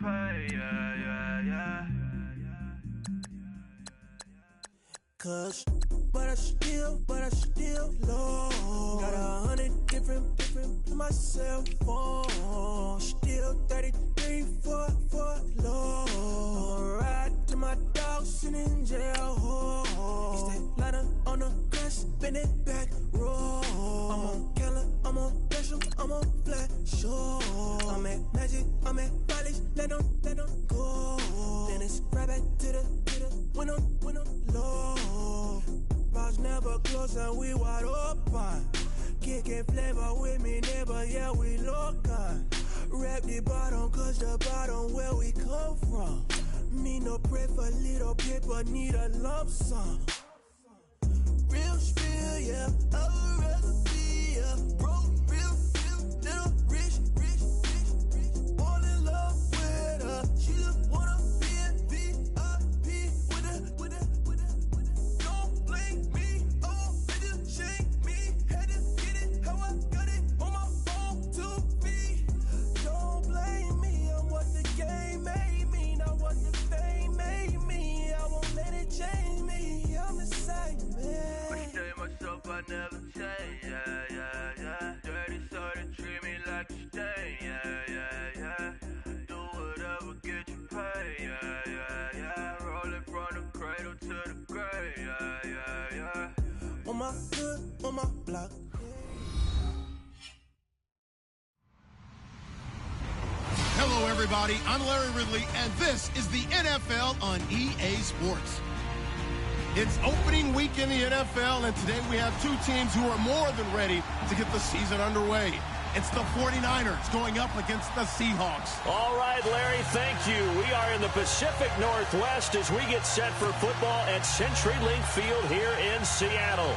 pay, yeah. Cause, but I still low. Got 100 different my cell phone. Still 33 for low. I'ma ride to my dog sitting in jail. He stay lighter on the grass, spin it back, roll. I'm on Keller, I'm on Gresham, I'm on Flat Shore. I'm at Magic, I'm at Polish, let them go. Then it's right back to the window low. Bars never close and we wide open. Kicking flavor with me, neighbor, yeah, we local. Rap the bottom, cause the bottom where we come from. Me no pray for little paper, need a lump sum. Real spill, yeah, I would rather be, yeah. Broke, real, little rich. Fall in love with her, she just wanna be in VIP with her. Don't blame me, oh, nigga, shame me. Had to get it, how I got it, on my phone to be. Don't blame me, I'm what the game made me, not what the fame made me. I won't let it change me, I'm the same man. I stay myself, I never change, yeah. Dirty so they treat me like a stain, yeah. Do whatever, get you paid, yeah. Rolling from the cradle to the grave, yeah. On my hood, on my block. Hello, everybody. I'm Larry Ridley, and this is the NFL on EA Sports. It's opening week in the NFL, and today we have two teams who are more than ready to get the season underway. It's the 49ers going up against the Seahawks. All right, Larry, thank you. We are in the Pacific Northwest as we get set for football at CenturyLink Field here in Seattle.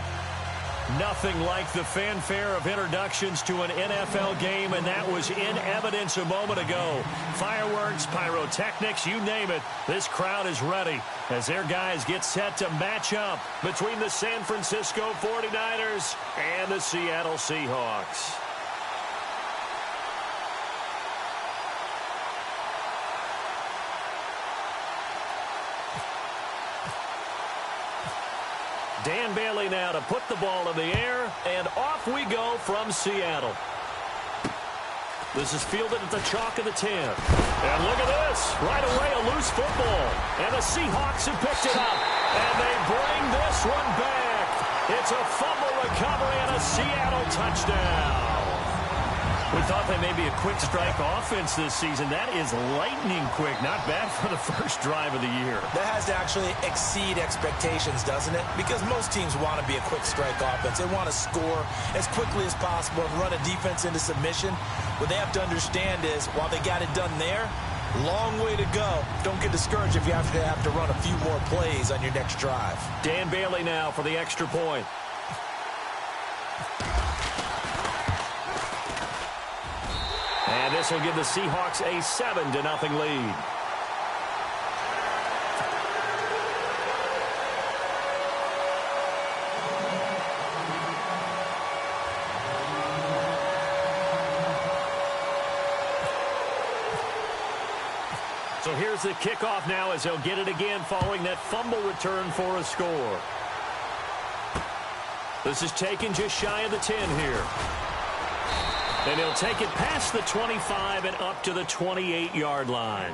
Nothing like the fanfare of introductions to an NFL game, and that was in evidence a moment ago. Fireworks, pyrotechnics, you name it. This crowd is ready as their guys get set to match up between the San Francisco 49ers and the Seattle Seahawks. Dan Bailey now to put the ball in the air, and off we go from Seattle. This is fielded at the chalk of the 10. And look at this. Right away, a loose football. And the Seahawks have picked it up. And they bring this one back. It's a fumble recovery and a Seattle touchdown. We thought they may be a quick strike offense this season. That is lightning quick. Not bad for the first drive of the year. That has to actually exceed expectations, doesn't it? Because most teams want to be a quick strike offense. They want to score as quickly as possible and run a defense into submission. What they have to understand is, while they got it done there, long way to go. Don't get discouraged if you have to run a few more plays on your next drive. Dan Bailey now for the extra point. And this will give the Seahawks a 7-0 lead. So here's the kickoff now as they'll get it again following that fumble return for a score. This is taken just shy of the 10 here. And he'll take it past the 25 and up to the 28-yard line.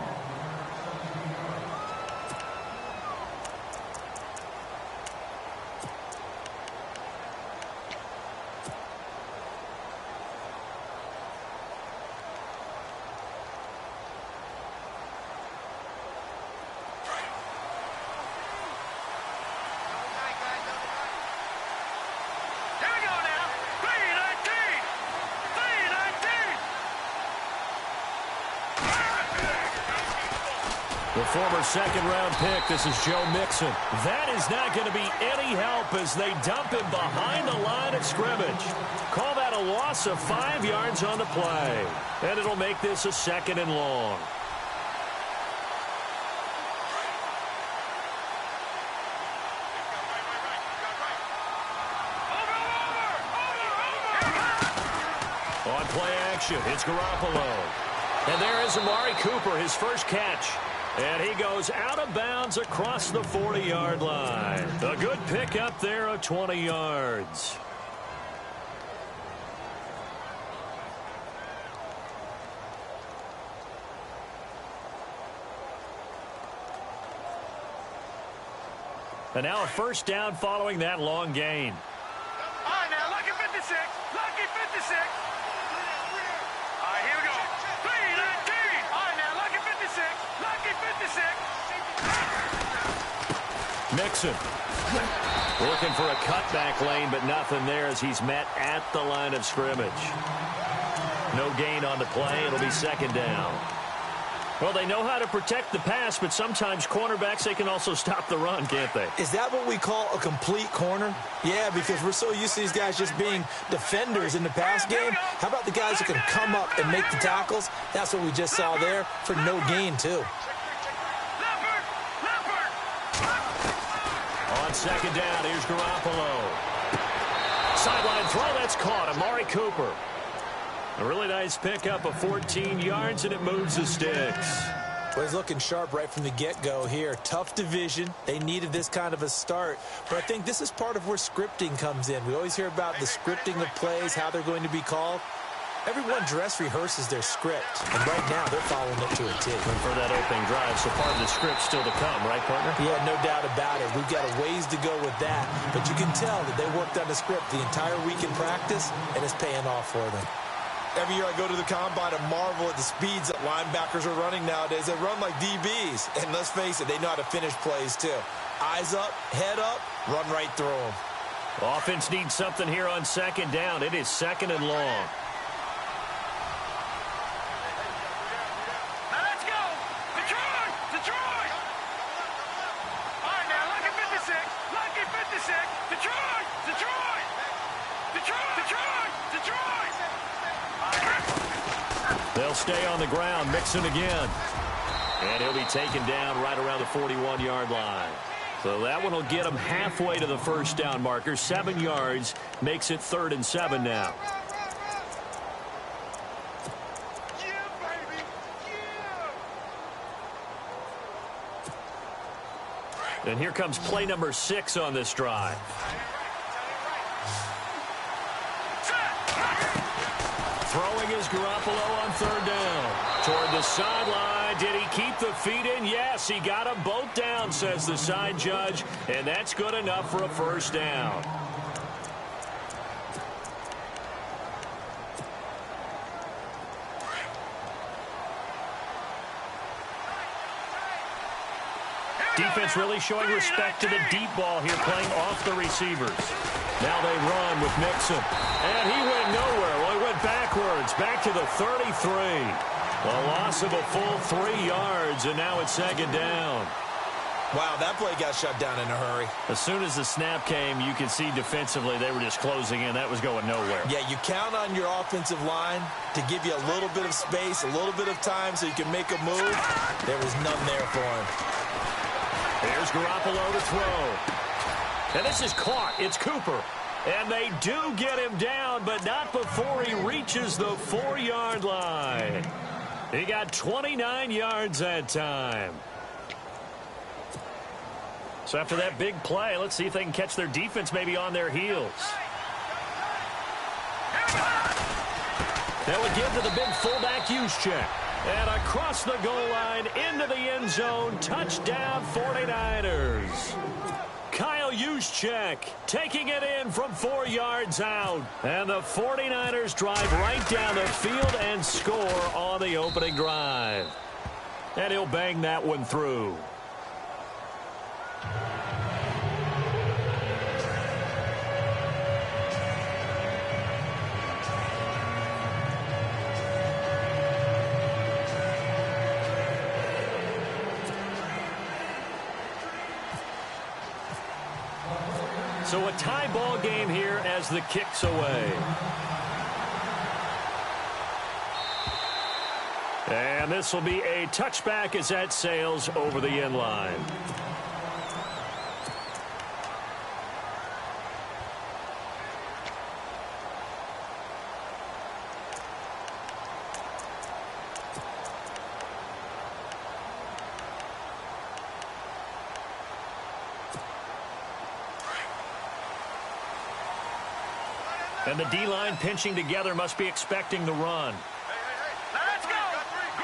The former second-round pick, this is Joe Mixon. That is not going to be any help as they dump him behind the line of scrimmage. Call that a loss of 5 yards on the play. And it'll make this a 2nd and long. On play action, it's Garoppolo. And there is Amari Cooper, his first catch. And he goes out of bounds across the 40-yard line. A good pickup there of 20 yards. And now a first down following that long gain. All right, now, lucky 56. Lucky 56. All right, here we go. 3-19. All right, now, lucky 56. Lucky 56. Mixon looking for a cutback lane, but nothing there as he's met at the line of scrimmage. No gain on the play. It'll be second down. Well, they know how to protect the pass, but sometimes cornerbacks, they can also stop the run, can't they? Is that what we call a complete corner? Yeah, because we're so used to these guys just being defenders in the pass game. How about the guys who can come up and make the tackles? That's what we just saw there for no gain, too. On second down, here's Garoppolo. Sideline throw, that's caught. Amari Cooper. A really nice pickup of 14 yards, and it moves the sticks. Well, he's looking sharp right from the get-go here. Tough division. They needed this kind of a start. But I think this is part of where scripting comes in. We always hear about the scripting of plays, how they're going to be called. Everyone dress rehearses their script, and right now they're following it to a T. And for that opening drive, so part of the script still to come, right, partner? Yeah, no doubt about it. We've got a ways to go with that, but you can tell that they worked on the script the entire week in practice, and it's paying off for them. Every year I go to the combine and marvel at the speeds that linebackers are running nowadays. They run like DBs, and let's face it, they know how to finish plays too. Eyes up, head up, run right through them. Offense needs something here on second down. It is second and long. They'll stay on the ground. Mixon again. And he'll be taken down right around the 41-yard line. So that one will get him halfway to the first down marker. 7 yards makes it 3rd and 7 now. And here comes play number 6 on this drive. Throwing is Garoppolo on 3rd down. Toward the sideline. Did he keep the feet in? Yes, he got them both down, says the side judge. And that's good enough for a first down. Defense really showing respect to the deep ball here, playing off the receivers. Now they run with Mixon. And he went nowhere. Well, he went backwards, back to the 33. A loss of a full 3 yards, and now it's second down. Wow, that play got shut down in a hurry. As soon as the snap came, you could see defensively they were just closing in. That was going nowhere. Yeah, you count on your offensive line to give you a little bit of space, a little bit of time so you can make a move. There was none there for him. Here's Garoppolo to throw. And this is caught. It's Cooper. And they do get him down, but not before he reaches the 4-yard line. He got 29 yards that time. So after that big play, let's see if they can catch their defense maybe on their heels. That would give to the big fullback Juszczyk. And across the goal line, into the end zone, touchdown 49ers. Kyle Juszczyk taking it in from 4 yards out. And the 49ers drive right down the field and score on the opening drive. And he'll bang that one through. So a tie ball game here as the kick's away. And this will be a touchback as that sails over the end line. And the D-line pinching together must be expecting the run. Let's go.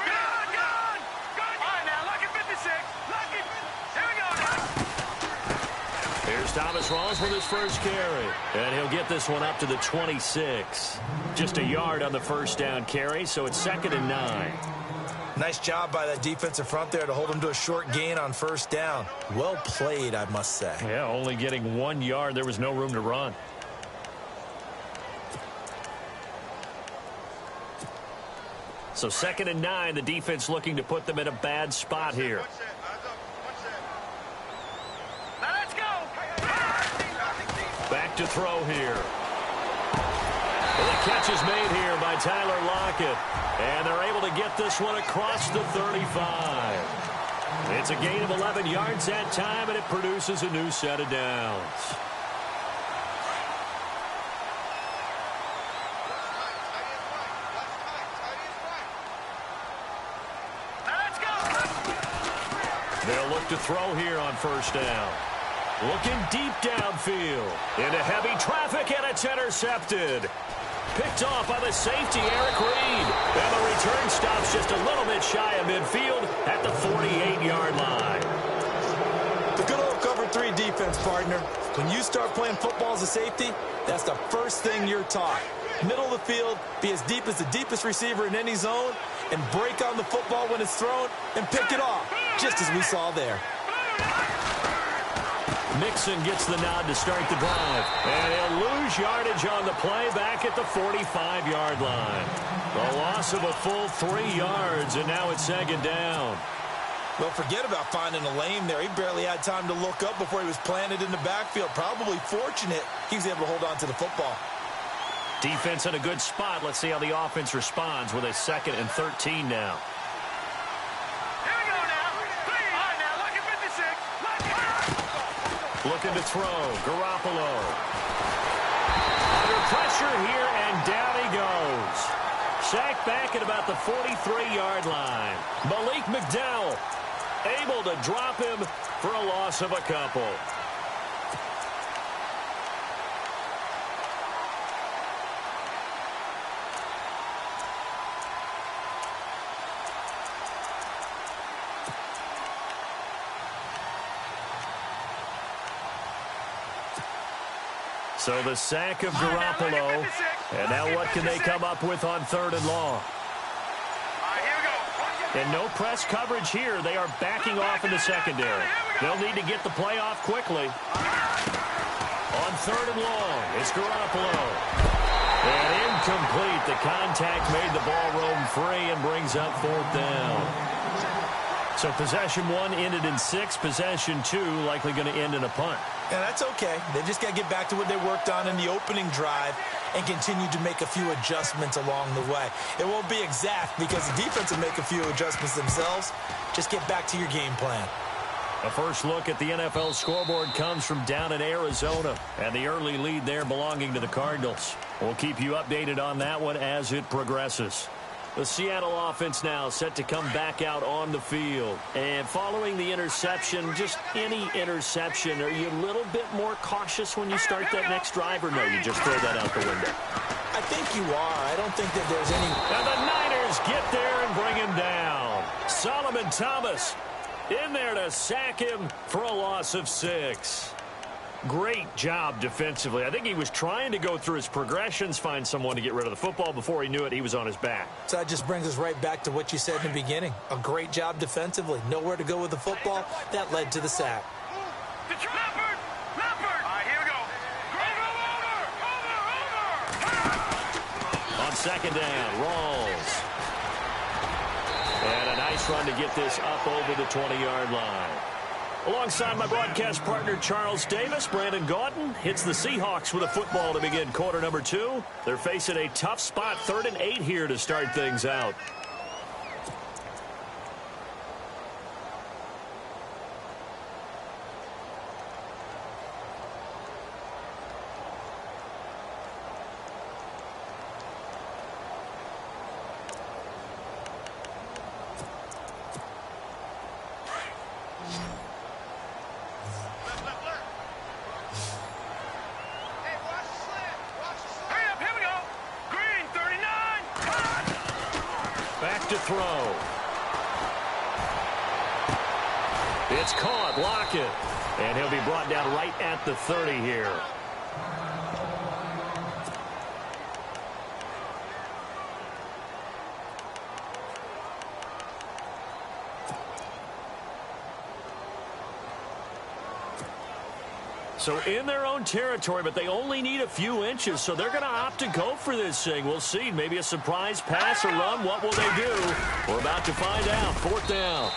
Good. All right, now, lucky 56. Lucky. Here we go. Here's Thomas Rawls with his first carry. And he'll get this one up to the 26. Just a yard on the first down carry, so it's 2nd and 9. Nice job by that defensive front there to hold him to a short gain on first down. Well played, I must say. Yeah, only getting 1 yard. There was no room to run. So 2nd and 9, the defense looking to put them in a bad spot here. Let's go. Back to throw here. And the catch is made here by Tyler Lockett. And they're able to get this one across the 35. It's a gain of 11 yards that time, and it produces a new set of downs. They'll look to throw here on first down. Looking deep downfield. Into heavy traffic, and it's intercepted. Picked off by the safety, Eric Reed. And the return stops just a little bit shy of midfield at the 48-yard line. The good old cover 3 defense, partner. When you start playing football as a safety, that's the first thing you're taught. Middle of the field, be as deep as the deepest receiver in any zone, and break on the football when it's thrown and pick it off, just as we saw there. Mixon gets the nod to start the drive. And he'll lose yardage on the play back at the 45-yard line. A loss of a full 3 yards, and now it's 2nd down. Well, forget about finding a lane there. He barely had time to look up before he was planted in the backfield. Probably fortunate he was able to hold on to the football. Defense in a good spot. Let's see how the offense responds with a 2nd and 13 now. Here we go now. All right, now, lucky 56. Looking to throw. Garoppolo. Under pressure here, and down he goes. Sacked back at about the 43-yard line. Malik McDowell able to drop him for a loss of a couple. So the sack of Garoppolo. And now what can they come up with on 3rd and long? And no press coverage here. They are backing off in the secondary. They'll need to get the play off quickly. On 3rd and long, it's Garoppolo. And incomplete. The contact made the ball roam free and brings up 4th down. So possession 1 ended in 6. Possession 2 likely going to end in a punt. And that's okay. They just got to get back to what they worked on in the opening drive and continue to make a few adjustments along the way. It won't be exact because the defense will make a few adjustments themselves. Just get back to your game plan. A first look at the NFL scoreboard comes from down in Arizona, and the early lead there belonging to the Cardinals. We'll keep you updated on that one as it progresses. The Seattle offense now set to come back out on the field. And following the interception, just any interception, are you a little bit more cautious when you start that next drive, or no, you just throw that out the window? I think you are. I don't think that there's any... And the Niners get there and bring him down. Solomon Thomas in there to sack him for a loss of 6. Great job defensively. I think he was trying to go through his progressions, find someone to get rid of the football. Before he knew it, he was on his back. So that just brings us right back to what you said in the beginning. A great job defensively. Nowhere to go with the football. That led to the sack. Leopard! All right, here we go. Over! On 2nd down, Rawls. And a nice run to get this up over the 20-yard line. Alongside my broadcast partner, Charles Davis, Brandon Gaudin hits the Seahawks with a football to begin quarter number 2. They're facing a tough spot, 3rd and 8 here to start things out. left to throw. It's caught. Lockett. And he'll be brought down right at the 30 here. So in their own territory, but they only need a few inches, so they're going to opt to go for this thing. We'll see. Maybe a surprise pass or run. What will they do? We're about to find out. 4th down.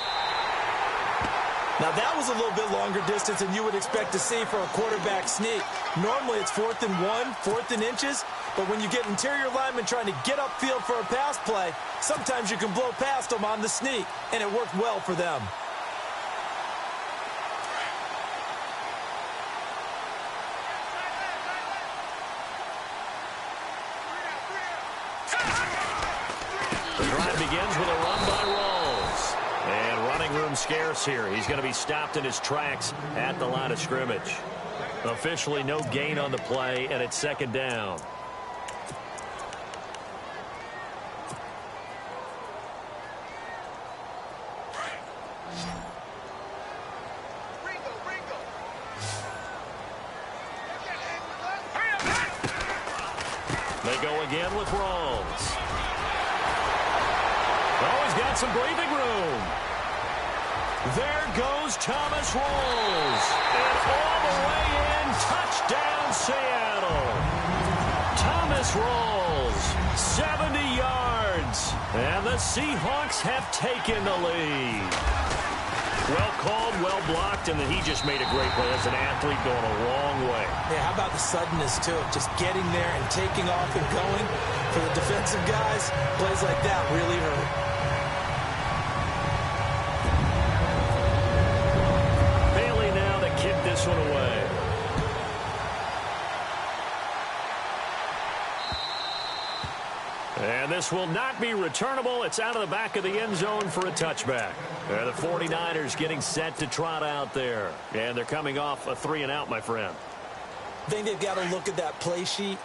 Now, that was a little bit longer distance than you would expect to see for a quarterback sneak. Normally, it's 4th and 1, 4th and inches, but when you get interior linemen trying to get upfield for a pass play, sometimes you can blow past them on the sneak, and it worked well for them. The drive begins with a run by Rawls. And running room scarce here. He's going to be stopped in his tracks at the line of scrimmage. Officially no gain on the play, and it's 2nd down. They go again with Rawls. Oh, he's got some breathing room. There goes Thomas Rawls. And all the way in, touchdown Seattle. Thomas Rawls, 70 yards. And the Seahawks have taken the lead. Well called, well blocked, and then he just made a great play as an athlete going a long way. Yeah, how about the suddenness, too? Just getting there and taking off and going. For the defensive guys, plays like that really hurt. Bailey now to kick this one away. And this will not be returnable. It's out of the back of the end zone for a touchback. The 49ers getting set to trot out there. And they're coming off a 3-and-out, my friend. I think they've got to look at that play sheet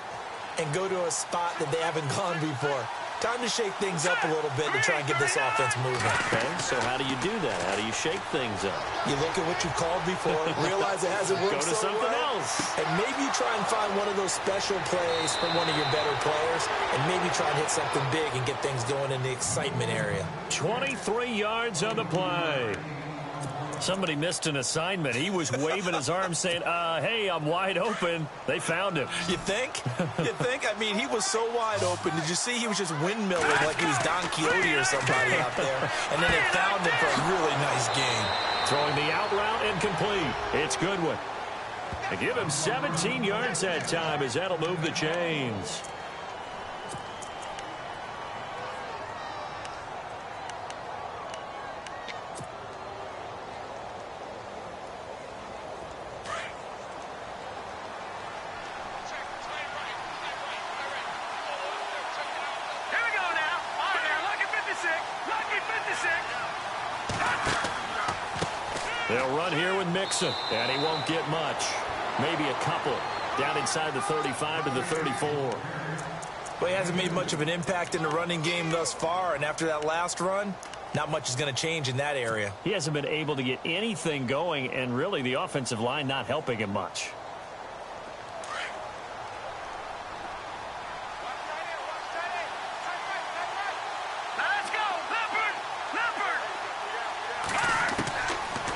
and go to a spot that they haven't gone before. Time to shake things up a little bit to try and get this offense moving. Okay, so how do you do that? How do you shake things up? You look at what you called before, realize it hasn't worked Go to so something well, else. and maybe try and find one of those special plays from one of your better players, and maybe try and hit something big and get things going in the excitement area. 23 yards on the play. Somebody missed an assignment. He was waving his arm saying, hey, I'm wide open. They found him. You think? You think? I mean, he was so wide open. Did you see he was just windmilling like he was Don Quixote or somebody out there? And then they found him for a really nice game. Throwing the out route incomplete. It's Goodwin. They give him 17 yards that time as that'll move the chains. They'll run here with Mixon, and he won't get much. Maybe a couple. Down inside the 35 to the 34. Well, he hasn't made much of an impact in the running game thus far, and after that last run, not much is going to change in that area. He hasn't been able to get anything going, and really the offensive line not helping him much.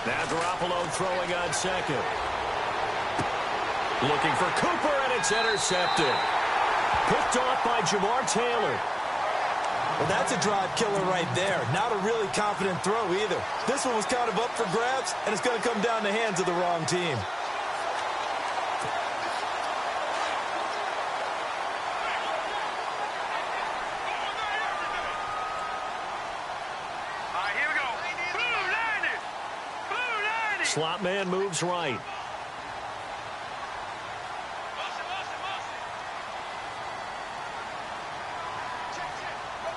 Now Garoppolo throwing on second. Looking for Cooper, and it's intercepted. Picked off by Jamar Taylor. Well, that's a drive killer right there. Not a really confident throw either. This one was kind of up for grabs, and it's going to come down the hands of the wrong team. Slot man moves right.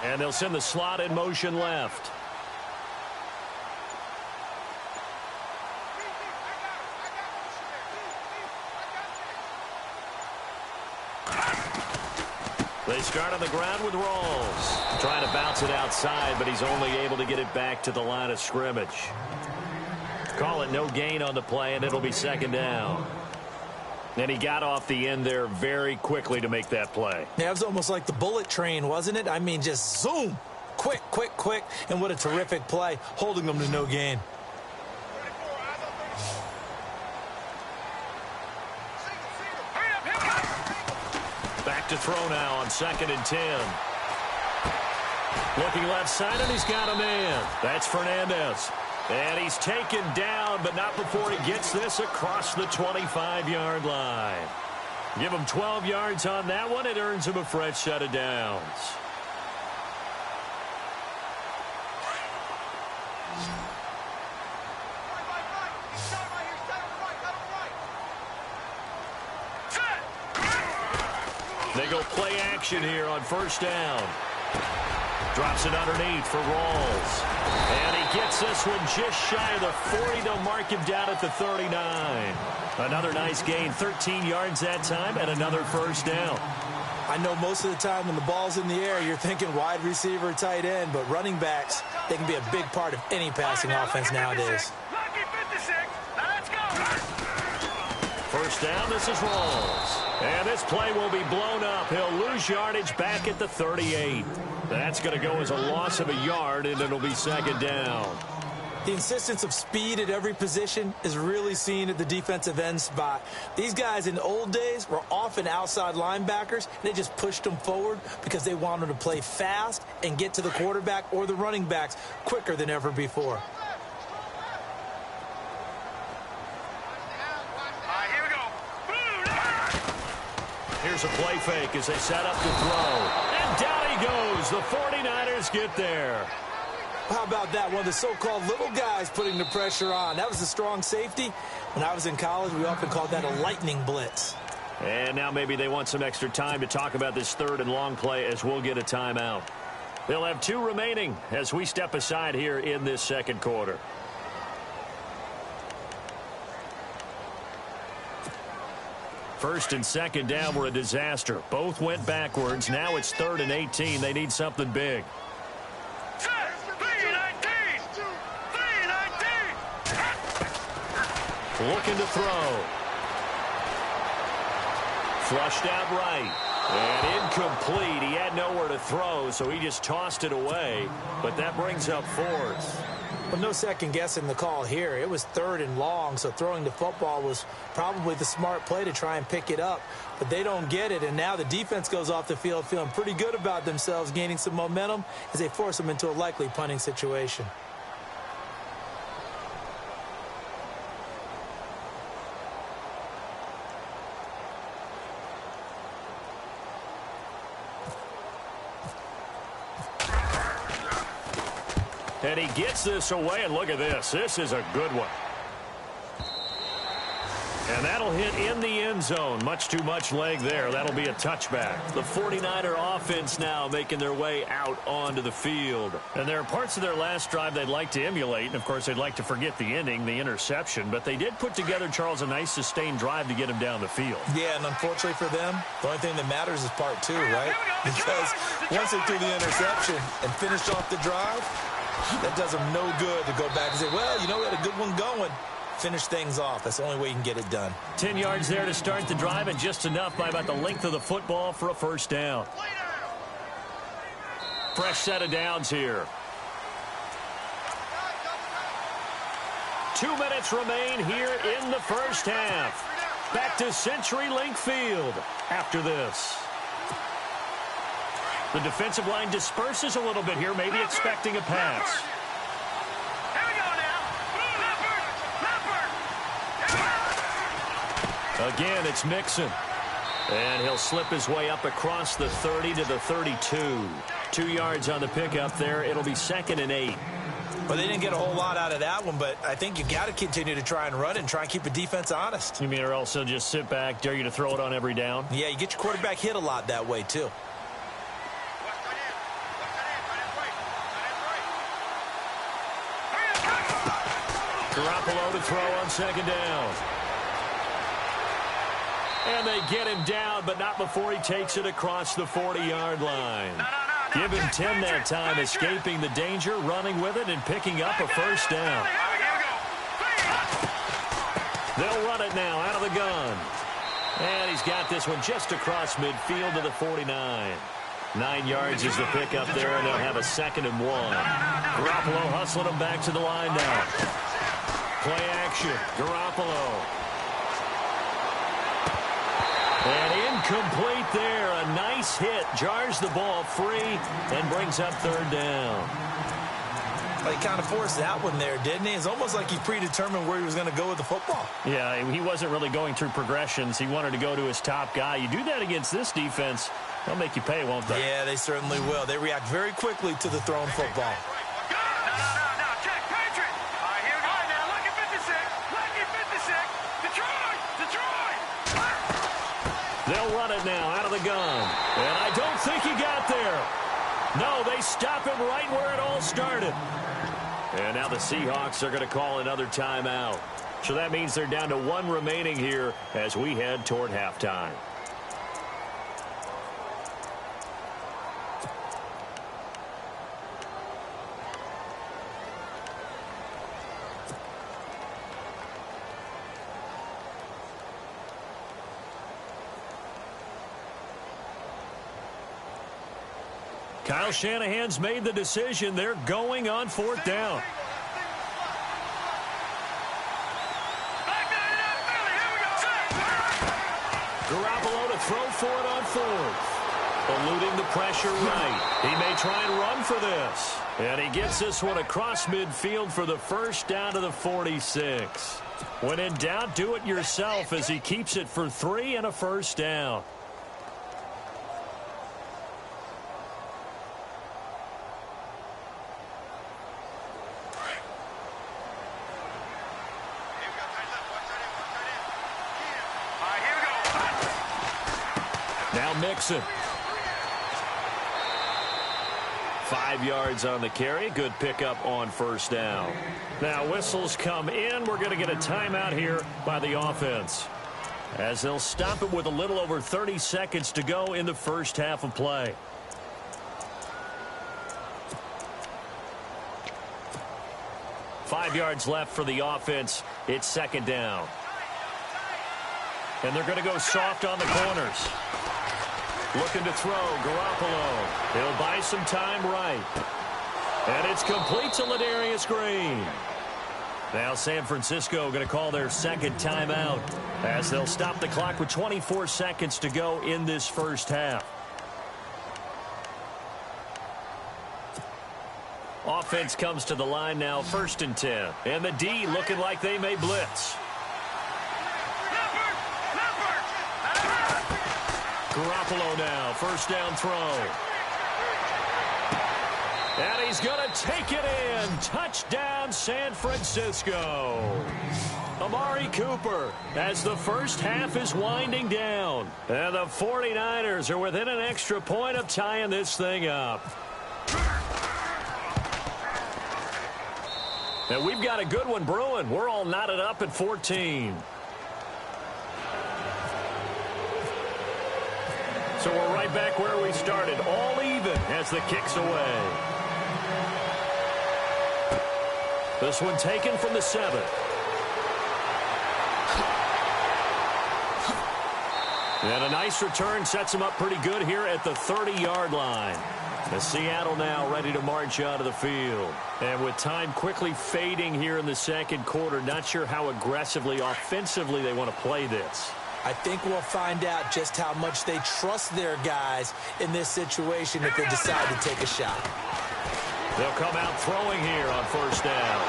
And they'll send the slot in motion left. They start on the ground with Rawls. Trying to bounce it outside, but he's only able to get it back to the line of scrimmage. Call it no gain on the play, and it'll be second down. And he got off the end there very quickly to make that play. Yeah, it was almost like the bullet train, wasn't it? I mean, just zoom. Quick, quick, quick. And what a terrific play, holding them to no gain. Back to throw now on 2nd and 10. Looking left side, and he's got a man. That's Fernandez. And he's taken down, but not before he gets this across the 25-yard line. Give him 12 yards on that one. It earns him a fresh set of downs. They go play action here on 1st down. Drops it underneath for Rawls. And he gets this one just shy of the 40. They'll mark him down at the 39. Another nice gain, 13 yards that time, and another 1st down. I know most of the time when the ball's in the air, you're thinking wide receiver, tight end, but running backs, they can be a big part of any passing offense nowadays. 1st down, this is Rawls. And this play will be blown up. He'll lose yardage back at the 38. That's going to go as a loss of a yard, and it'll be 2nd down. The insistence of speed at every position is really seen at the defensive end spot. These guys in the old days were often outside linebackers. They just pushed them forward because they wanted to play fast and get to the quarterback or the running backs quicker than ever before. Here's a play fake as they set up to throw. And down he goes. The 49ers get there. How about that? One of the so-called little guys putting the pressure on. That was a strong safety. When I was in college, we often called that a lightning blitz. And now maybe they want some extra time to talk about this 3rd and long play as we'll get a timeout. They'll have 2 remaining as we step aside here in this 2nd quarter. First and 2nd down were a disaster. Both went backwards. Now it's 3rd and 18. They need something big. Looking to throw. Flushed out right. And incomplete. He had nowhere to throw, so he just tossed it away. But that brings up 4th. Well, no second guessing the call here. It was 3rd and long, so throwing the football was probably the smart play to try and pick it up. But they don't get it, and now the defense goes off the field feeling pretty good about themselves, gaining some momentum as they force them into a likely punting situation. And he gets this away, and look at this. This is a good one. And that'll hit in the end zone. Much too much leg there. That'll be a touchback. The 49er offense now making their way out onto the field. And there are parts of their last drive they'd like to emulate. And, of course, they'd like to forget the ending, the interception. But they did put together, Charles, a nice sustained drive to get him down the field. Yeah, and unfortunately for them, the only thing that matters is part 2, right? Because once they threw the interception and finished off the drive, that does them no good to go back and say, well, you know, we had a good one going. Finish things off. That's the only way you can get it done. 10 yards there to start the drive, and just enough by about the length of the football for a 1st down. Fresh set of downs here. 2 minutes remain here in the 1st half. Back to CenturyLink Field after this. The defensive line disperses a little bit here, maybe expecting a pass. Again, it's Mixon. And he'll slip his way up across the 30 to the 32. 2 yards on the pickup there. It'll be 2nd and 8. Well, they didn't get a whole lot out of that one, but I think you got to continue to try and run it and try and keep the defense honest. You mean, or else they'll just sit back, dare you to throw it on every down? Yeah, you get your quarterback hit a lot that way, too. Garoppolo to throw on 2nd down. And they get him down, but not before he takes it across the 40-yard line. Give him 10 that time, escaping the danger, running with it, and picking up a first down. They'll run it now out of the gun. And he's got this one just across midfield to the 49. 9 yards is the pickup there, and they'll have a 2nd and 1. Garoppolo hustling him back to the line now. Play action. Garoppolo. And incomplete there. A nice hit. Jars the ball free and brings up 3rd down. Well, he kind of forced that one there, didn't he? It's almost like he predetermined where he was going to go with the football. Yeah, he wasn't really going through progressions. He wanted to go to his top guy. You do that against this defense, they'll make you pay, won't they? Yeah, they certainly will. They react very quickly to the thrown football. They'll run it now out of the gun. And I don't think he got there. No, they stop him right where it all started. And now the Seahawks are going to call another timeout. So that means they're down to 1 remaining here as we head toward halftime. Kyle Shanahan's made the decision. They're going on 4th down. Garoppolo to throw for it on 4th. Eluding the pressure right. He may try and run for this. And he gets this one across midfield for the first down to the 46. When in doubt, do it yourself as he keeps it for 3 and a first down. Mixon. 5 yards on the carry. Good pickup on first down. Now whistles come in. We're going to get a timeout here by the offense, as they'll stop it with a little over 30 seconds to go in the first half of play. Five yards left for the offense. It's 2nd down. And they're going to go soft on the corners. Looking to throw, Garoppolo. He'll buy some time right. And it's complete to Ladarius Green. Now San Francisco going to call their 2nd timeout as they'll stop the clock with 24 seconds to go in this first half. Offense comes to the line now, 1st and 10. And the D looking like they may blitz. Garoppolo now, first down throw. And he's going to take it in. Touchdown, San Francisco. Amari Cooper as the first half is winding down. And the 49ers are within an extra point of tying this thing up. And we've got a good one brewing. We're all knotted up at 14. So we're right back where we started, all even as the kick's away. This one taken from the 7. And a nice return sets him up pretty good here at the 30-yard line. As Seattle now ready to march out of the field. And with time quickly fading here in the 2nd quarter, not sure how aggressively, offensively they want to play this. I think we'll find out just how much they trust their guys in this situation if they decide to take a shot. They'll come out throwing here on first down.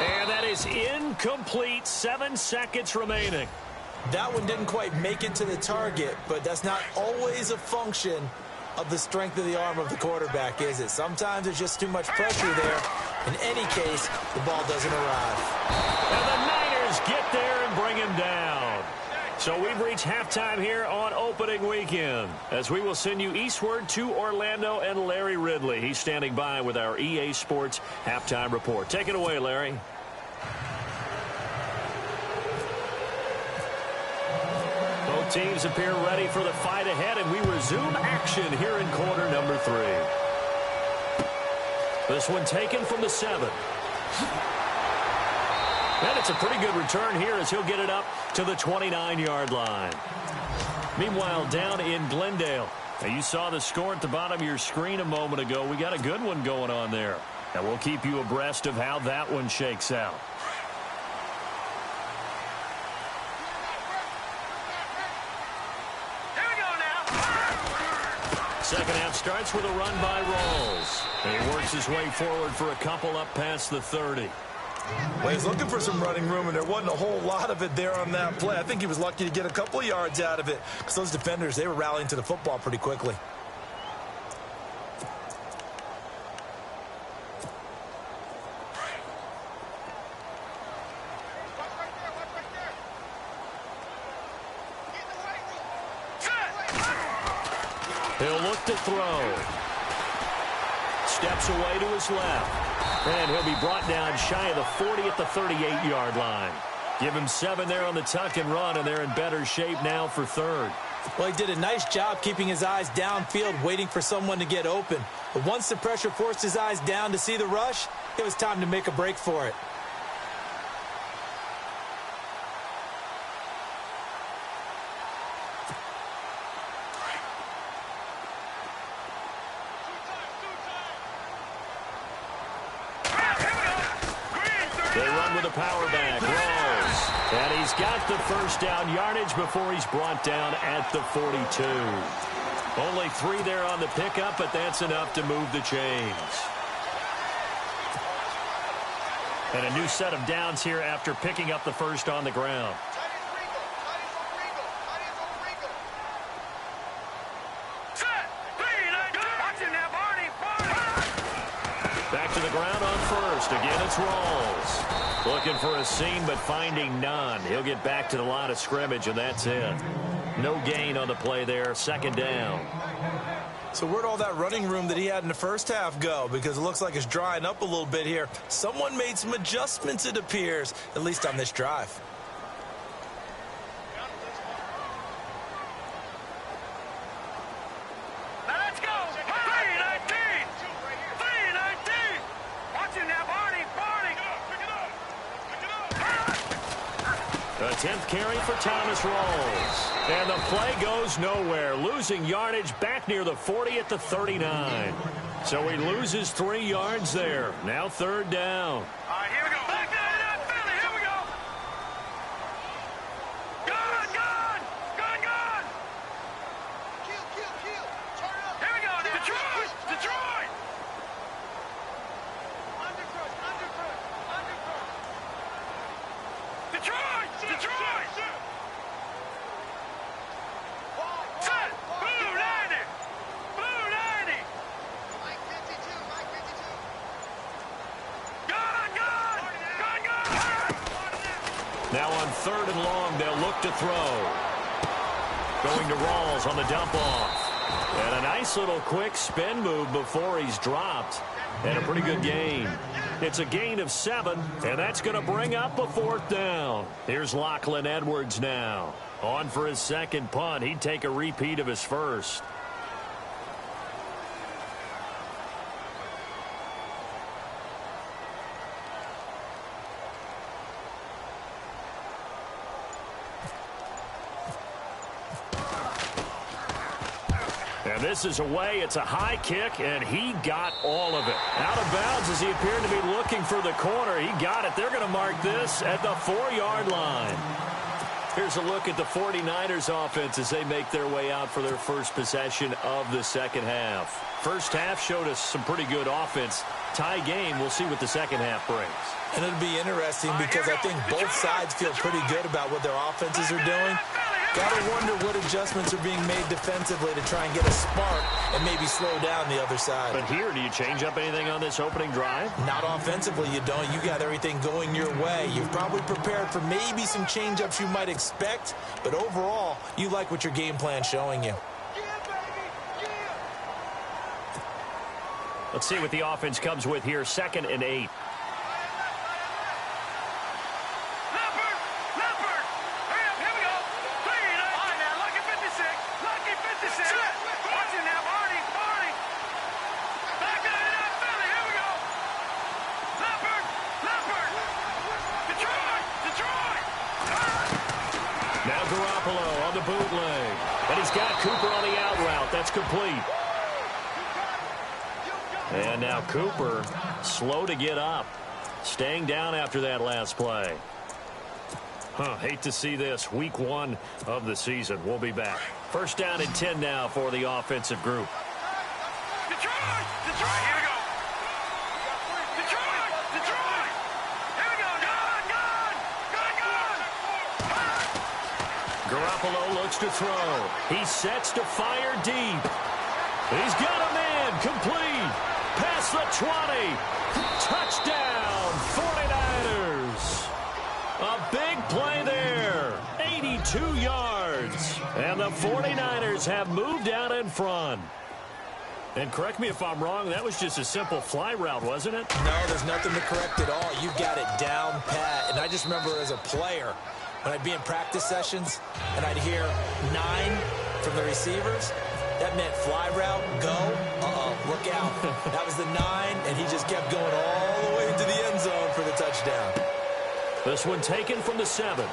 And that is incomplete. 7 seconds remaining. That one didn't quite make it to the target, but that's not always a function of the strength of the arm of the quarterback, is it? Sometimes there's just too much pressure there. In any case, the ball doesn't arrive. And the Niners get there and bring him down. So we've reached halftime here on opening weekend, as we will send you eastward to Orlando and Larry Ridley. He's standing by with our EA Sports halftime report. Take it away, Larry. Teams appear ready for the fight ahead, and we resume action here in quarter number 3. This one taken from the 7. And it's a pretty good return here as he'll get it up to the 29-yard line. Meanwhile, down in Glendale, now you saw the score at the bottom of your screen a moment ago. We got a good one going on there. And we'll keep you abreast of how that one shakes out. Second half starts with a run by Rawls. And he works his way forward for a couple up past the 30. Well, he's looking for some running room, and there wasn't a whole lot of it there on that play. I think he was lucky to get a couple of yards out of it because those defenders, they were rallying to the football pretty quickly. He'll look to throw. Steps away to his left. And he'll be brought down shy of the 40 at the 38-yard line. Give him 7 there on the tuck and run, and they're in better shape now for third. Well, he did a nice job keeping his eyes downfield, waiting for someone to get open. But once the pressure forced his eyes down to see the rush, it was time to make a break for it. Power back, Rawls. And he's got the first down yardage before he's brought down at the 42. Only 3 there on the pickup, but that's enough to move the chains. And a new set of downs here after picking up the first on the ground. Back to the ground on first. Again, it's Rawls. Looking for a seam, but finding none. He'll get back to the line of scrimmage, and that's it. No gain on the play there. Second down. So where'd all that running room that he had in the first half go? Because it looks like it's drying up a little bit here. Someone made some adjustments, it appears, at least on this drive. The 10th carry for Thomas Rawls. And the play goes nowhere. Losing yardage back near the 40 at the 39. So he loses 3 yards there. Now third down. All right, here we go. Back there, Philly. Here we go. Gun. Kill. Turn up. Here we go now. Detroit. Undercrush. Detroit. Set. Blue 90. Mike 52. Gun. Now on third and long, they'll look to throw. Going to Rawls on the dump off. And a nice little quick spin move before he's dropped. And a pretty good gain. It's a gain of 7, and that's going to bring up a 4th down. Here's Lachlan Edwards now. On for his second punt. He'd take a repeat of his first. And this is away. It's a high kick, and he got all of it. Out of bounds as he appeared to be looking for the corner. He got it. They're going to mark this at the 4-yard line. Here's a look at the 49ers offense as they make their way out for their first possession of the second half. First half showed us some pretty good offense. Tie game. We'll see what the second half brings. And it'll be interesting because I think both sides feel pretty good about what their offenses are doing. Gotta wonder what adjustments are being made defensively to try and get a spark and maybe slow down the other side. But here, do you change up anything on this opening drive? Not offensively, you don't. You got everything going your way. You've probably prepared for maybe some change-ups you might expect, but overall, you like what your game plan's showing you. Let's see what the offense comes with here. 2nd and 8. He's got Cooper on the out route. That's complete. And now Cooper, slow to get up. Staying down after that last play. Hate to see this. Week 1 of the season. We'll be back. First down and 10 now for the offensive group. Detroit! Detroit! Here we go! Detroit! Detroit! Here we go! Gun! Garoppolo looks to throw. He sets to fire deep. He's got a man. Complete. Past the 20. Touchdown, 49ers. A big play there. 82 yards. And the 49ers have moved out in front. And correct me if I'm wrong, that was just a simple fly route, wasn't it? No, there's nothing to correct at all. You got it down pat. And I just remember as a player, when I'd be in practice sessions and I'd hear 9 from the receivers, that meant fly route, go, look out. That was the 9, and he just kept going all the way into the end zone for the touchdown. This one taken from the 7.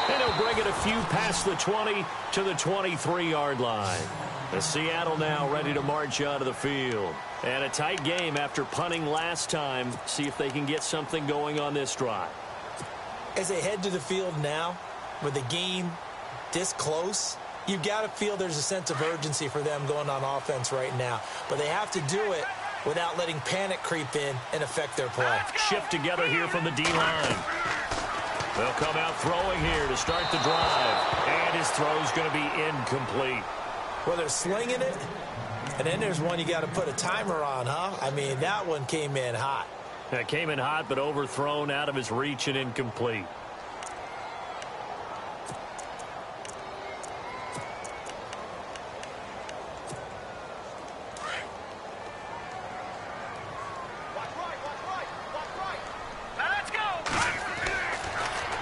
And he'll bring it a few past the 20 to the 23-yard line. The Seattle now ready to march out of the field. And a tight game after punting last time. See if they can get something going on this drive. As they head to the field now, with the game this close, you've got to feel there's a sense of urgency for them going on offense right now. But they have to do it without letting panic creep in and affect their play. Shift together here from the D-line. They'll come out throwing here to start the drive. And his throw's going to be incomplete. Well, they're slinging it, and then there's one you got to put a timer on, huh? I mean, that one came in hot. That came in hot, but overthrown out of his reach and incomplete.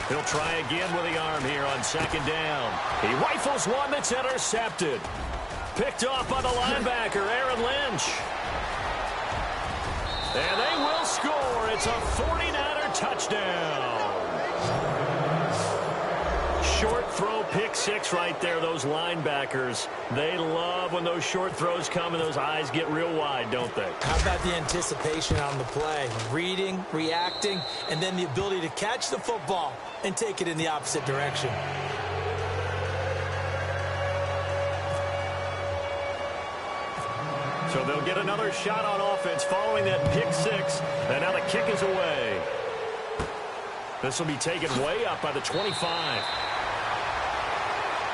He'll try again with the arm here on second down. He rifles one that's intercepted. Picked off by the linebacker, Aaron Lynch. And they will score. It's a 49er touchdown. Short throw, pick 6 right there. Those linebackers, they love when those short throws come and those eyes get real wide, don't they? How about the anticipation on the play? Reading, reacting, and then the ability to catch the football and take it in the opposite direction. So they'll get another shot on offense following that pick 6. And now the kick is away. This will be taken way up by the 25.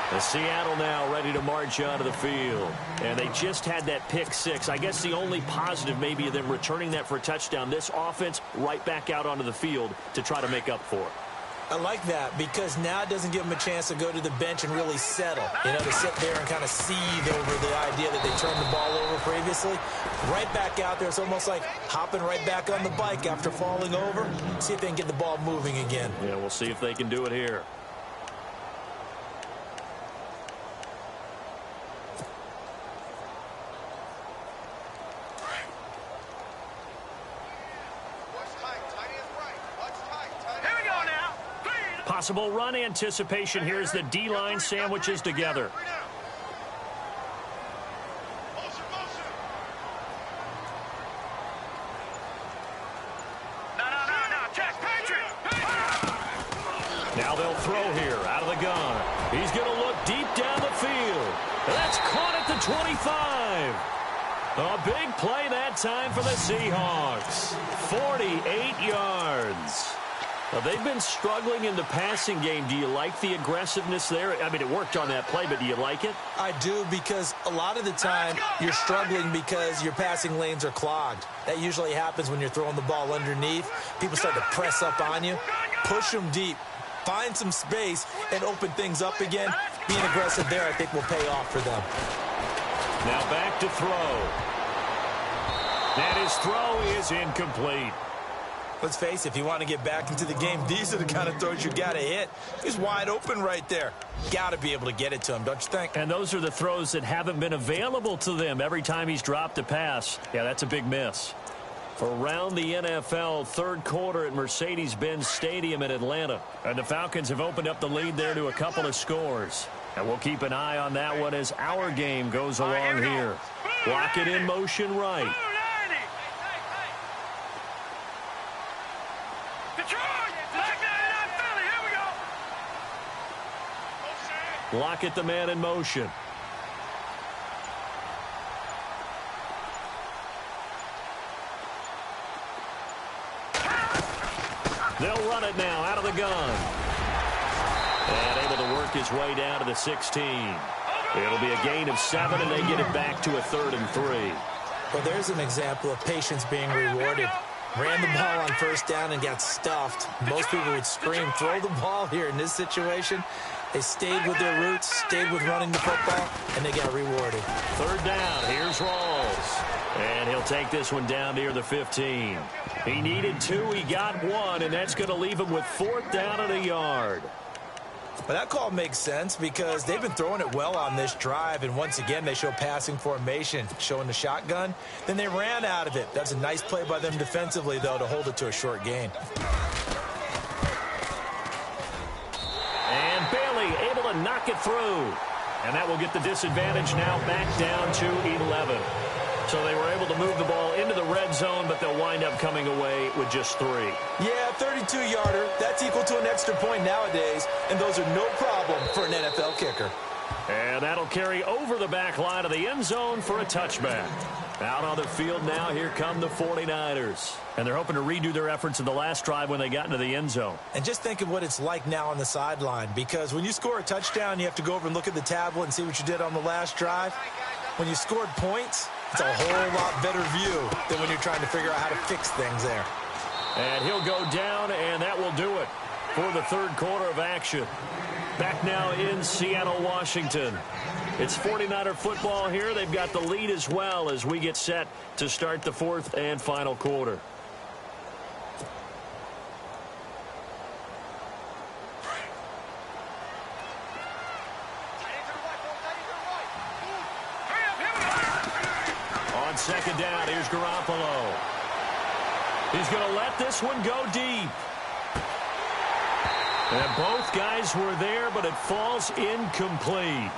The Seattle now ready to march out of the field. And they just had that pick 6. I guess the only positive maybe of them returning that for a touchdown. This offense right back out onto the field to try to make up for it. I like that because now it doesn't give them a chance to go to the bench and really settle. You know, to sit there and kind of seethe over the idea that they turned the ball over previously. Right back out there. It's almost like hopping right back on the bike after falling over. See if they can get the ball moving again. Yeah, we'll see if they can do it here. Possible run anticipation here as the D-line sandwiches together. Now they'll throw here out of the gun. He's going to look deep down the field. That's caught at the 25. A big play that time for the Seahawks. 48 yards. They've been struggling in the passing game. Do you like the aggressiveness there? I mean, it worked on that play, but do you like it? I do, because a lot of the time you're struggling because your passing lanes are clogged. That usually happens when you're throwing the ball underneath. People start to press up on you. Push them deep. Find some space and open things up again. Being aggressive there, I think, will pay off for them. Now back to throw. And his throw is incomplete. Let's face it, if you want to get back into the game, these are the kind of throws you got to hit. He's wide open right there. Got to be able to get it to him, don't you think? And those are the throws that haven't been available to them every time he's dropped a pass. Yeah, that's a big miss. Around the NFL, third quarter at Mercedes-Benz Stadium in Atlanta. And the Falcons have opened up the lead there to a couple of scores. And we'll keep an eye on that one as our game goes along here. Block it in motion right. Block it, the man in motion. They'll run it now out of the gun. And able to work his way down to the 16. It'll be a gain of 7, and they get it back to a 3rd and 3. Well, there's an example of patience being rewarded. Ran the ball on first down and got stuffed. Most people would scream, throw the ball here. In this situation, they stayed with their roots, stayed with running the football, and they got rewarded. 3rd down. Here's Rawls. And he'll take this one down near the 15. He needed 2. He got 1, and that's going to leave him with 4th down and a yard. But that call makes sense because they've been throwing it well on this drive, and once again they show passing formation, showing the shotgun. Then they ran out of it. That's a nice play by them defensively, though, to hold it to a short gain. And Bailey able to knock it through. And that will get the disadvantage now back down to 11. So they were able to move the ball into the red zone, but they'll wind up coming away with just 3. Yeah, 32-yarder. That's equal to an extra point nowadays, and those are no problem for an NFL kicker. And that'll carry over the back line of the end zone for a touchback. Out on the field now, here come the 49ers. And they're hoping to redo their efforts in the last drive when they got into the end zone. And just think of what it's like now on the sideline, because when you score a touchdown, you have to go over and look at the tablet and see what you did on the last drive. When you scored points, it's a whole lot better view than when you're trying to figure out how to fix things there. And he'll go down, and that will do it for the third quarter of action. Back now in Seattle, Washington. It's 49er football here. They've got the lead as well as we get set to start the fourth and final quarter. On second down, here's Garoppolo. He's going to let this one go deep. And both guys were there, but it falls incomplete.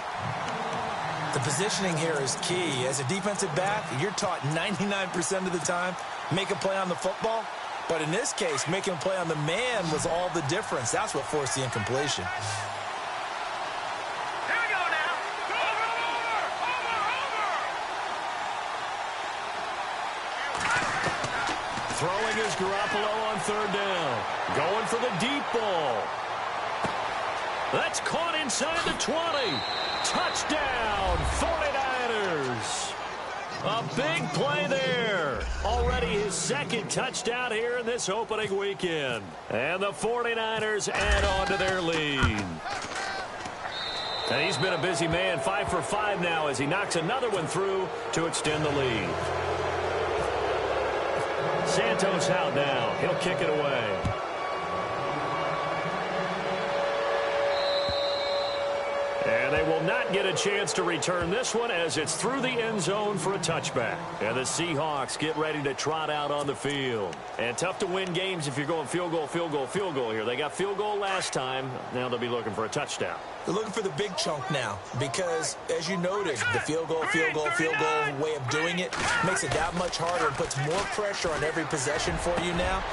The positioning here is key. As a defensive back, you're taught 99% of the time, make a play on the football. But in this case, making a play on the man was all the difference. That's what forced the incompletion. Here we go now. Throwing is Garoppolo on third down. Going for the deep ball. That's caught inside the 20. Touchdown, 49ers. A big play there. Already his second touchdown here in this opening weekend. And the 49ers add on to their lead. And he's been a busy man, 5 for 5 now as he knocks another one through to extend the lead. Santos out now. He'll kick it away. And they will not get a chance to return this one as it's through the end zone for a touchback. And the Seahawks get ready to trot out on the field. And tough to win games if you're going field goal, field goal, field goal here. They got field goal last time. Now they'll be looking for a touchdown. They're looking for the big chunk now because, as you noted, the field goal way of doing it makes it that much harder and puts more pressure on every possession for you now.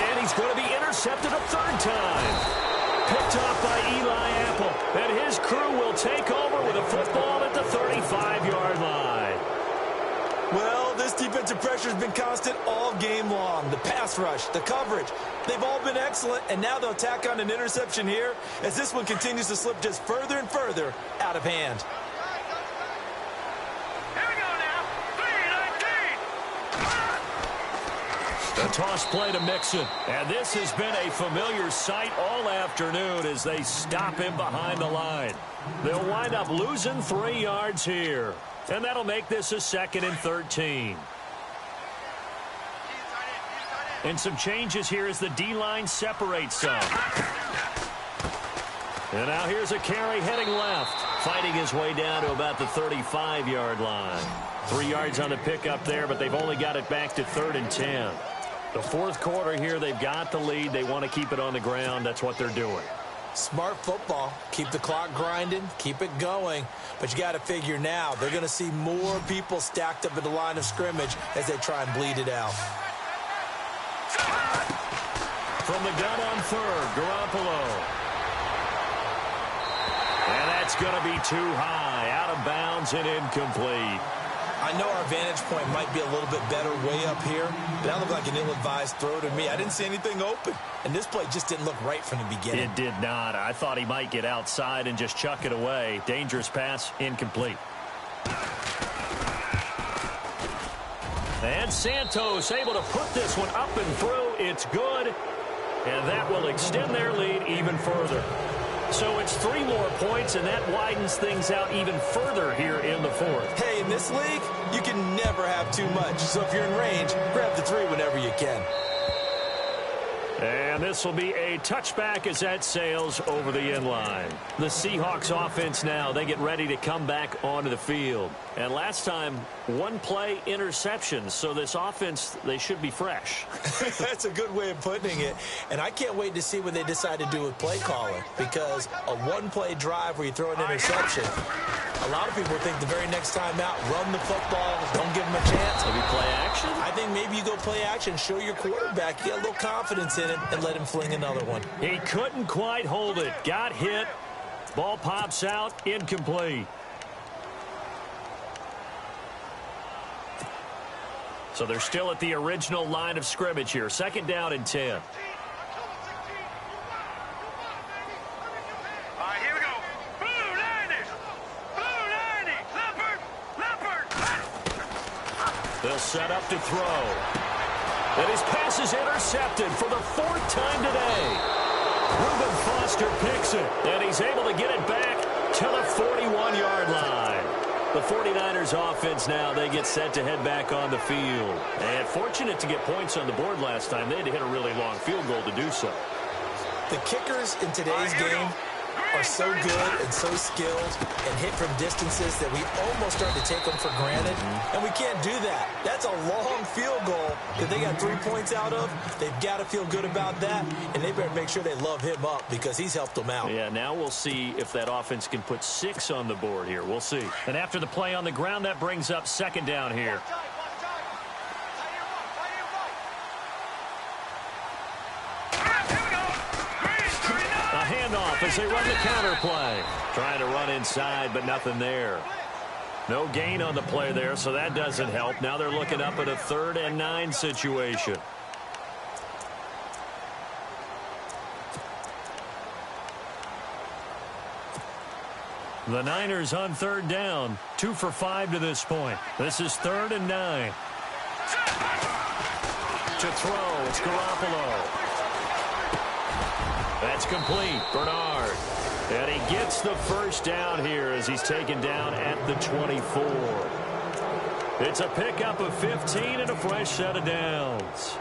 And he's going to be intercepted a third time. Picked off by Eli Apple. And his crew will take over with a football at the 35-yard line. Well, this defensive pressure has been constant all game long. The pass rush, the coverage, they've all been excellent, and now they'll tack on an interception here as this one continues to slip just further and further out of hand. Here we go now. 3-19. The toss play to Mixon. And this has been a familiar sight all afternoon as they stop him behind the line. They'll wind up losing 3 yards here. And that'll make this a 2nd and 13. And some changes here as the D-line separates some. And now here's a carry heading left. Fighting his way down to about the 35-yard line. 3 yards on the pickup there, but they've only got it back to 3rd and 10. The fourth quarter here, they've got the lead. They want to keep it on the ground. That's what they're doing. Smart football. Keep the clock grinding. Keep it going. But you got to figure now, they're going to see more people stacked up at the line of scrimmage as they try and bleed it out. From the gun on 3rd, Garoppolo. And that's going to be too high. Out of bounds and incomplete. I know our vantage point might be a little bit better way up here, but that looked like an ill-advised throw to me. I didn't see anything open, and this play just didn't look right from the beginning. It did not. I thought he might get outside and just chuck it away. Dangerous pass, incomplete. And Santos able to put this one up and through. It's good, and that will extend their lead even further. So it's 3 more points, and that widens things out even further here in the fourth. Hey, in this league, you can never have too much. So if you're in range, grab the 3 whenever you can. And this will be a touchback as that sails over the end line. The Seahawks offense now, they get ready to come back onto the field. And last time, 1 play interception. So this offense, they should be fresh. That's a good way of putting it. And I can't wait to see what they decide to do with play calling. Because a 1-play drive where you throw an interception, a lot of people think the very next time out, run the football, don't give them a chance. Maybe play action? I think maybe you go play action, show your quarterback, you got a little confidence in him, and let him fling another one. He couldn't quite hold it. Got hit. Ball pops out. Incomplete. So they're still at the original line of scrimmage here. 2nd down and 10. All right, here we go. Blue 90s. Blue 90s. Leopard. They'll set up to throw. And his pass is intercepted for the 4th time today. Reuben Foster picks it, and he's able to get it back to the 41-yard line. The 49ers offense now, they get set to head back on the field. And fortunate to get points on the board last time. They had to hit a really long field goal to do so. The kickers in today's game are so good and so skilled and hit from distances that we almost start to take them for granted. And we can't do that. That's a long field goal that they got 3 points out of. They've got to feel good about that, and they better make sure they love him up because he's helped them out. Yeah, now we'll see if that offense can put 6 on the board here. We'll see. And after the play on the ground, that brings up 2nd down here. Handoff as they run the counter play. Trying to run inside, but nothing there. No gain on the play there, so that doesn't help. Now they're looking up at a 3rd and 9 situation. The Niners on 3rd down. 2 for 5 to this point. This is 3rd and 9. To throw, it's Garoppolo. That's complete. Bernard. And he gets the 1st down here as he's taken down at the 24. It's a pickup of 15 and a fresh set of downs.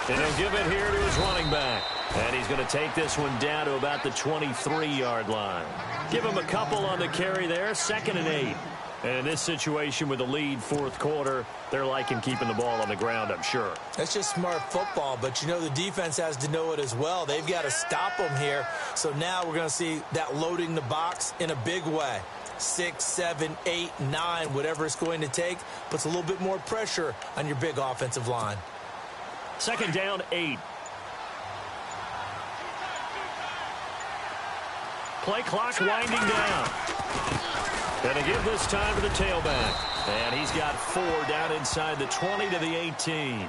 And he'll give it here to his running back. And he's going to take this one down to about the 23-yard line. Give him a couple on the carry there. 2nd and 8. And in this situation with the lead 4th quarter, they're liking keeping the ball on the ground, I'm sure. That's just smart football, but you know the defense has to know it as well. They've got to stop them here. So now we're going to see that loading the box in a big way. 6, 7, 8, 9, whatever it's going to take, puts a little bit more pressure on your big offensive line. 2nd down, 8. Play clock winding down. Going to give this time to the tailback. And he's got 4 down inside the 20 to the 18.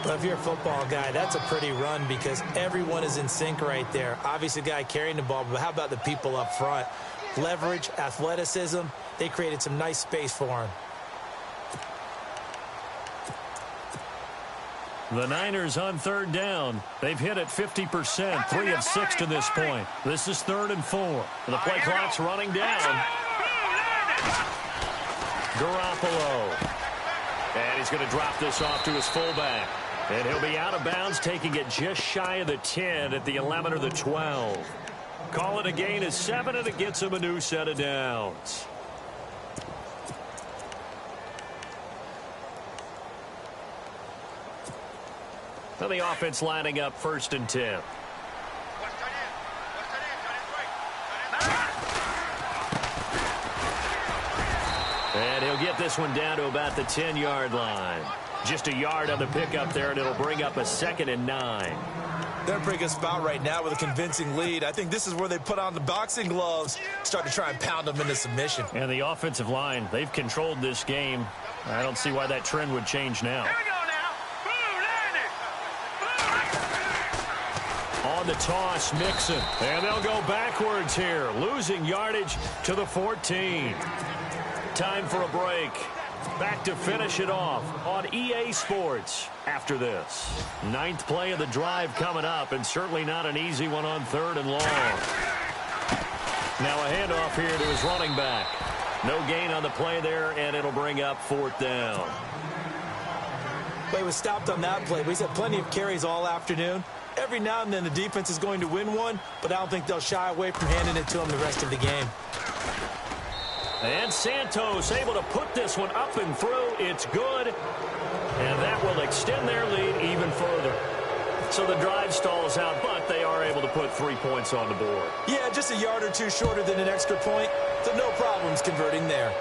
Well, if you're a football guy, that's a pretty run because everyone is in sync right there. Obviously, the guy carrying the ball, but how about the people up front? Leverage, athleticism, they created some nice space for him. The Niners on 3rd down. They've hit it 50%, 3 of 6 to this point. This is 3rd and 4. The play clock's running down. Garoppolo. And he's going to drop this off to his fullback. And he'll be out of bounds, taking it just shy of the 10 at the 11 or the 12. Call it a gain of 7, and it gets him a new set of downs. Now the offense lining up 1st and 10. And he'll get this one down to about the 10-yard line. Just a yard on the pickup there, and it'll bring up a 2nd and 9. They're in a pretty good spot right now with a convincing lead. I think this is where they put on the boxing gloves, start to try and pound them into submission. And the offensive line, they've controlled this game. I don't see why that trend would change now. Here we go now. On the toss, Mixon. And they'll go backwards here, losing yardage to the 14. Time for a break. Back to finish it off on EA Sports after this. 9th play of the drive coming up, and certainly not an easy one on 3rd and long. Now a handoff here to his running back. No gain on the play there, and it'll bring up 4th down. Play was stopped on that play, but he's had plenty of carries all afternoon. Every now and then the defense is going to win one, but I don't think they'll shy away from handing it to him the rest of the game. And Santos able to put this one up and through. It's good. And that will extend their lead even further. So the drive stalls out, but they are able to put 3 points on the board. Yeah, just a yard or two shorter than an extra point. So no problems converting there.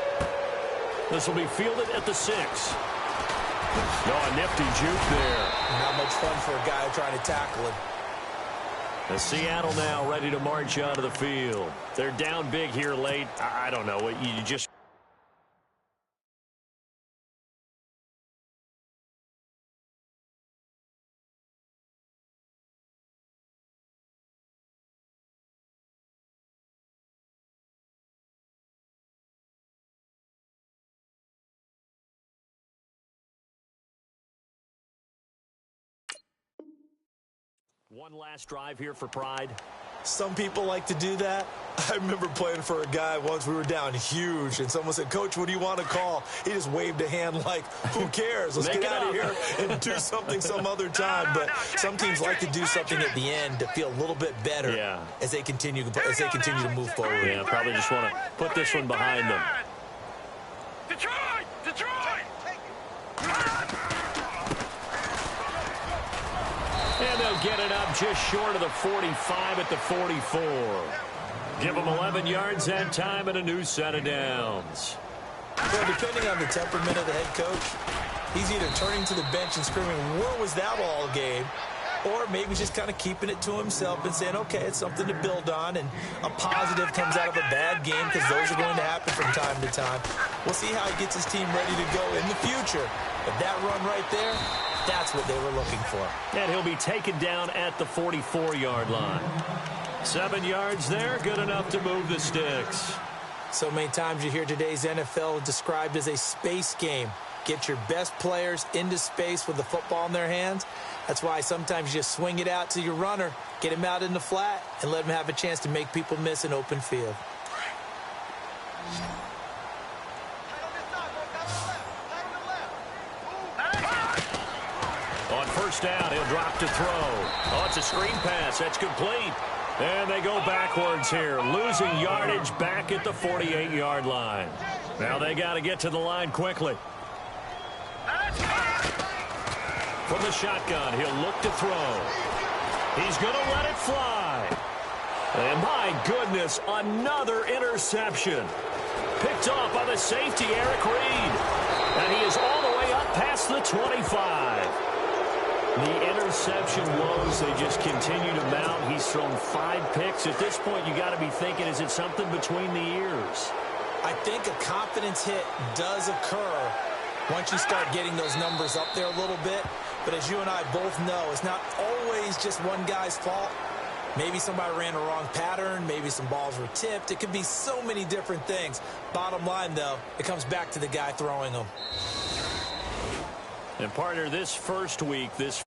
This will be fielded at the 6. Oh, a nifty juke there. Not much fun for a guy trying to tackle him. The Seattle now ready to march onto the field. They're down big here late. I don't know. You just... One last drive here for Pride. Some people like to do that. I remember playing for a guy once. We were down huge, and someone said, "Coach, what do you want to call?" He just waved a hand like, "Who cares? Let's get out of here and do something some other time." But some teams like to do something at the end to feel a little bit better as they continue to move forward. Yeah, probably just want to put this one behind them. Detroit! And they'll get it up just short of the 45 at the 44. Give them 11 yards that time and a new set of downs. Well, depending on the temperament of the head coach, he's either turning to the bench and screaming, "Where was that all game?" or maybe just kind of keeping it to himself and saying, okay, it's something to build on, and a positive comes out of a bad game, because those are going to happen from time to time. We'll see how he gets his team ready to go in the future. But that run right there, that's what they were looking for. And he'll be taken down at the 44-yard line. 7 yards there, good enough to move the sticks. So many times you hear today's NFL described as a space game. Get your best players into space with the football in their hands. That's why sometimes you just swing it out to your runner, get him out in the flat, and let him have a chance to make people miss an open field. On first down, he'll drop to throw. Oh, it's a screen pass. That's complete. And they go backwards here, losing yardage back at the 48-yard line. Now they got to get to the line quickly. From the shotgun, he'll look to throw. He's going to let it fly. And my goodness, another interception. Picked off by the safety, Eric Reed. And he is all the way up past the 25. The interception woes, they just continue to mount. He's thrown 5 picks. At this point, you got to be thinking, is it something between the ears? I think a confidence hit does occur once you start getting those numbers up there a little bit. But as you and I both know, it's not always just one guy's fault. Maybe somebody ran a wrong pattern. Maybe some balls were tipped. It could be so many different things. Bottom line, though, it comes back to the guy throwing them. And partner, this first week, this